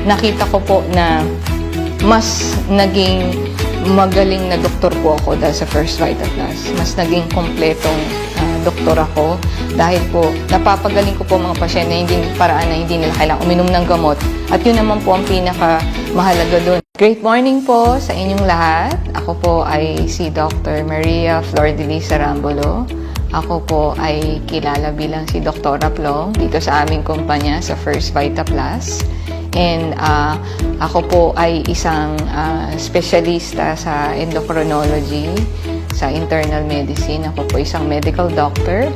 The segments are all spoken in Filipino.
nakita ko po na mas naging magaling na doktor po ako dahil sa First Vita Plus. Mas naging kompletong doktor ako dahil po napapagaling ko po mga pasyente hindi paraan na hindi nila kailangang uminom ng gamot. At yun naman po ang pinakamahalaga doon. Great morning po sa inyong lahat. Ako po ay si Dr. Maria Flor de Lisa Rambulo. Ako po ay kilala bilang si Dr. Plong dito sa aming kumpanya sa First Vita Plus. And ako po ay isang specialista sa endocrinology, sa internal medicine. Ako po isang medical doctor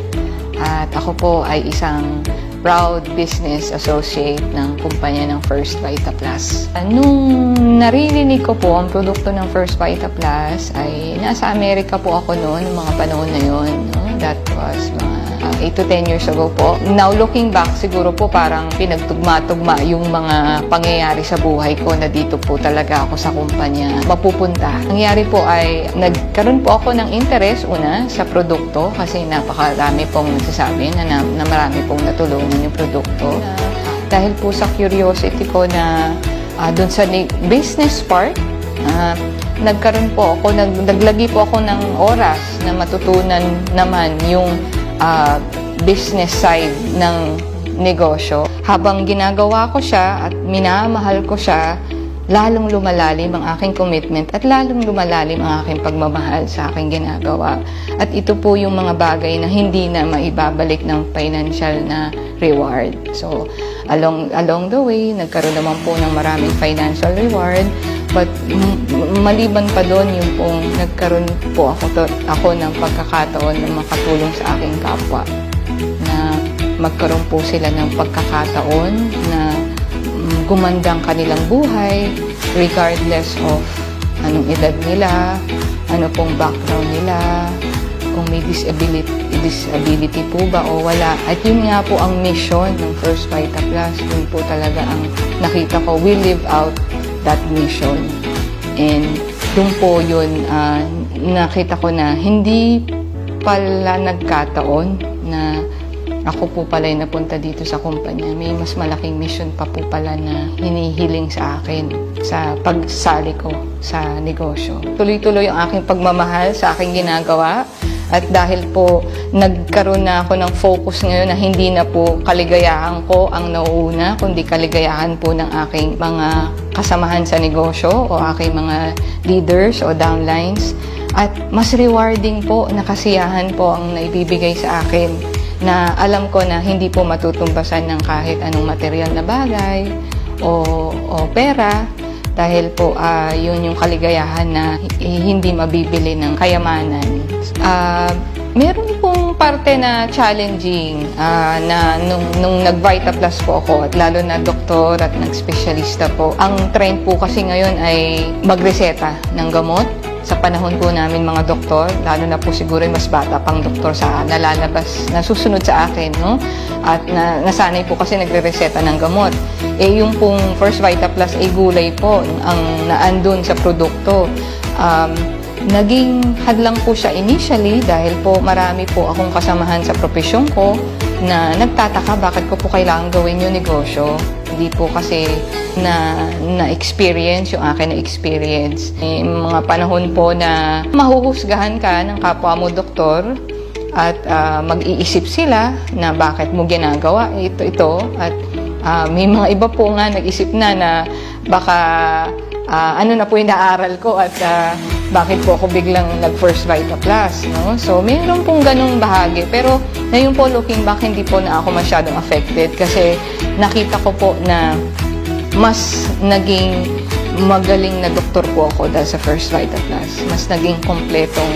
at ako po ay isang proud business associate ng kumpanya ng First Vita Plus. Nung naririnig ko po ang produkto ng First Vita Plus ay nasa Amerika po ako noon, mga panahon na yun. No? That was mga 8 to 10 years ago po. Now, looking back, siguro po parang pinagtugma-tugma yung mga pangyayari sa buhay ko na dito po talaga ako sa kumpanya mapupunta. Nangyari po ay nagkaroon po ako ng interest una sa produkto kasi napakarami pong nagsasabi na marami pong natulungan yung produkto. Dahil po sa curiosity ko na doon sa business part, nagkaroon po ako, naglagi po ako ng oras na matutunan naman yung business side ng negosyo. Habang ginagawa ko siya at minamahal ko siya, lalong lumalalim ang aking commitment at lalong lumalalim ang aking pagmamahal sa aking ginagawa. At ito po yung mga bagay na hindi na maibabalik ng financial na reward. So, along the way, nagkaroon naman po ng maraming financial reward. But maliban pa doon yung pong nagkaroon po ako ng pagkakataon na makatulong sa aking kapwa. Na magkaroon po sila ng pagkakataon na gumandang kanilang buhay regardless of anong edad nila, ano pong background nila, kung may disability po ba o wala. At yun nga po ang mission ng First Vita Plus. Yun po talaga ang nakita ko, we live out that mission. And doon po yun, nakita ko na hindi pala nagkataon na ako po pala yung napunta dito sa kumpanya. May mas malaking mission pa po pala na hinihiling sa akin sa pagsali ko sa negosyo. Tuloy-tuloy ang aking pagmamahal sa aking ginagawa. At dahil po nagkaroon na ako ng focus ngayon na hindi na po kaligayahan ko ang nauuna, kundi kaligayahan po ng aking mga kasamahan sa negosyo o aking mga leaders o downlines. At mas rewarding po, nakasiyahan po ang naibibigay sa akin na alam ko na hindi po matutumbasan ng kahit anong material na bagay o pera. Dahil po yun yung kaligayahan na hindi mabibili ng kayamanan. Meron pong parte na challenging na nung nag-Vita Plus po ako at lalo na doktor at nag-specialista po. Ang trend po kasi ngayon ay magreseta ng gamot. Sa panahon po namin mga doktor, lalo na po siguro yung mas bata pang doktor sa nalalabas, nasusunod sa akin, no? At nasanay po kasi nagre-reseta ng gamot. Yung pong First Vita Plus ay gulay po ang naandun sa produkto. Naging hadlang po siya initially dahil po marami po akong kasamahan sa profesyon ko na nagtataka bakit ko po kailangan gawin yung negosyo. Hindi po kasi na-experience yung akin na experience. Mga panahon po na mahuhusgahan ka ng kapwa mo doktor at mag-iisip sila na bakit mo ginagawa ito at may mga iba po nga nag-isip na baka ano na po yung naaral ko at bakit po ako biglang nag-First Vita Plus, no? So, mayroon pong ganung bahagi. Pero, ngayon po, looking back, hindi po na ako masyadong affected kasi nakita ko po na mas naging magaling na doktor po ako dahil sa First Vita Plus. Mas naging kompletong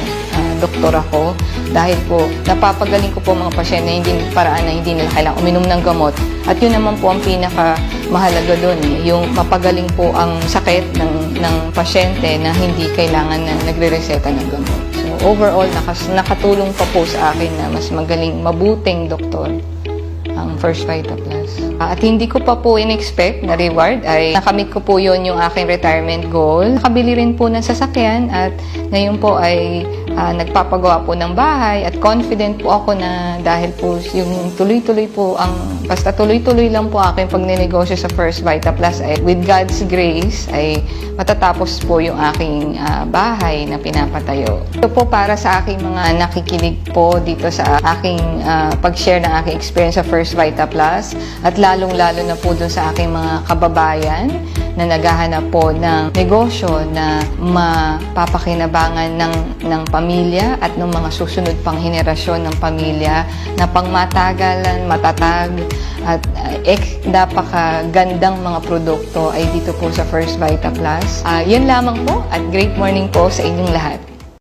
doktor ako dahil po napapagaling ko po mga pasyente hindi paraan na hindi nila kailangang uminom ng gamot. At yun naman po ang pinakamahalaga doon, yung mapagaling po ang sakit ng pasyente na hindi kailangan na nagre-reseta ng gamot. So overall, nakatulong pa po sa akin na mas magaling, mabuting doktor ang First Vita Plus. At hindi ko pa po in-expect na reward ay nakamit ko po yon yung aking retirement goal. Nakabili rin po ng sasakyan at ngayon po ay nagpapagawa po ng bahay at confident po ako na dahil po yung tuloy-tuloy po basta tuloy-tuloy lang po aking pagnenegosyo sa First Vita Plus ay with God's grace ay matatapos po yung aking bahay na pinapatayo. Ito po para sa aking mga nakikinig po dito sa aking pag-share ng aking experience sa First Vita Plus at lalong-lalo na po dun sa aking mga kababayan na naghahanap po ng negosyo na mapapakinabangan ng pamilya at ng mga susunod pang henerasyon ng pamilya na pangmatagalan, matatag at napakagandang mga produkto ay dito po sa First Vita Plus. Yun lamang po at great morning po sa inyong lahat.